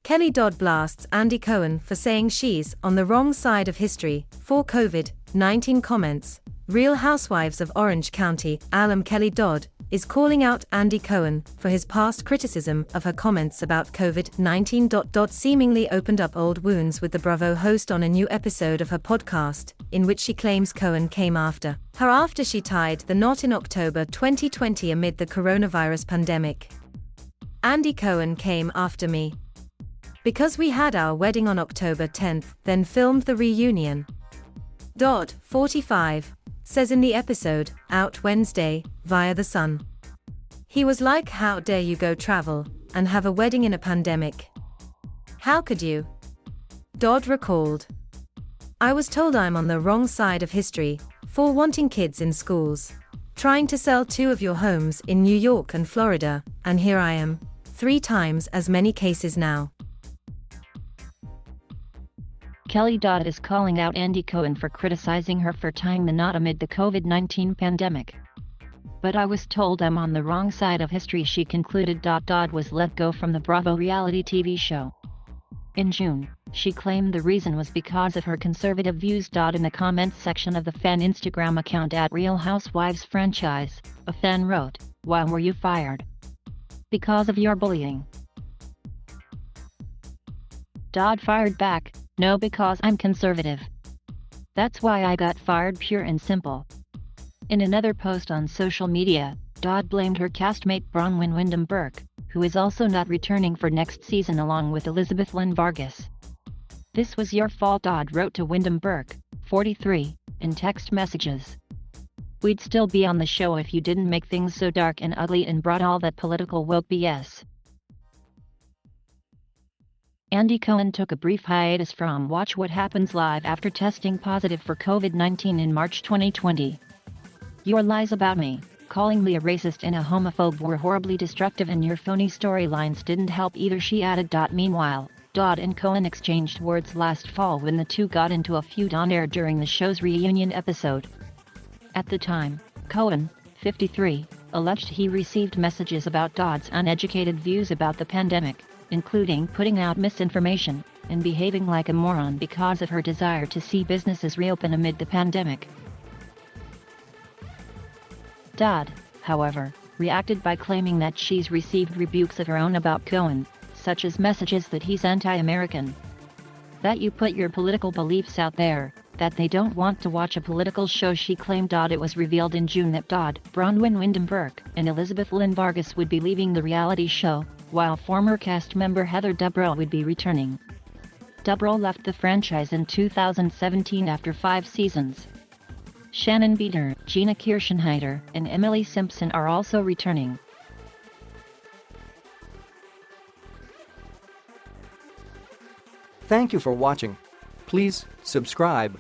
Kelly Dodd blasts Andy Cohen for saying she's on the wrong side of history for COVID-19 comments. Real Housewives of Orange County alum Kelly Dodd is calling out Andy Cohen for his past criticism of her comments about COVID-19. Seemingly opened up old wounds with the Bravo host on a new episode of her podcast, in which she claims Cohen came after her after she tied the knot in October 2020 amid the coronavirus pandemic. Andy Cohen came after me. Because we had our wedding on October 10th, then filmed the reunion. Dodd, 45, says in the episode, out Wednesday, via The Sun. He was like, how dare you go travel and have a wedding in a pandemic? How could you? Dodd recalled. I was told I'm on the wrong side of history for wanting kids in schools, trying to sell 2 of your homes in New York and Florida, and here I am, 3 times as many cases now. Kelly Dodd is calling out Andy Cohen for criticizing her for tying the knot amid the COVID-19 pandemic. But I was told I'm on the wrong side of history, she concluded. Dodd was let go from the Bravo reality TV show. In June, she claimed the reason was because of her conservative views. In the comments section of the fan Instagram account at Real Housewives Franchise, a fan wrote, "Why were you fired? Because of your bullying." Dodd fired back, "No, because I'm conservative. That's why I got fired, pure and simple." In another post on social media, Dodd blamed her castmate Bronwyn Wyndham Burke, who is also not returning for next season along with Elizabeth Lynn Vargas. "This was your fault," Dodd wrote to Wyndham Burke, 43, in text messages. "We'd still be on the show if you didn't make things so dark and ugly and brought all that political woke BS." Andy Cohen took a brief hiatus from Watch What Happens Live after testing positive for COVID-19 in March 2020. "Your lies about me, calling me a racist and a homophobe were horribly destructive, and your phony storylines didn't help either," she added. Meanwhile, Dodd and Cohen exchanged words last fall when the two got into a feud on air during the show's reunion episode. At the time, Cohen, 53, alleged he received messages about Dodd's uneducated views about the pandemic, including putting out misinformation and behaving like a moron because of her desire to see businesses reopen amid the pandemic. Dodd, however, reacted by claiming that she's received rebukes of her own about Cohen, such as messages that he's anti-American, that you put your political beliefs out there, that they don't want to watch a political show, she claimed. It was revealed in June that Dodd, Bronwyn Wyndham Burke, and Elizabeth Lynn Vargas would be leaving the reality show, while former cast member Heather Dubrow would be returning. Dubrow left the franchise in 2017 after 5 seasons. Shannon Beater, Gina Kirschenheiter, and Emily Simpson are also returning. Thank you for watching. Please subscribe.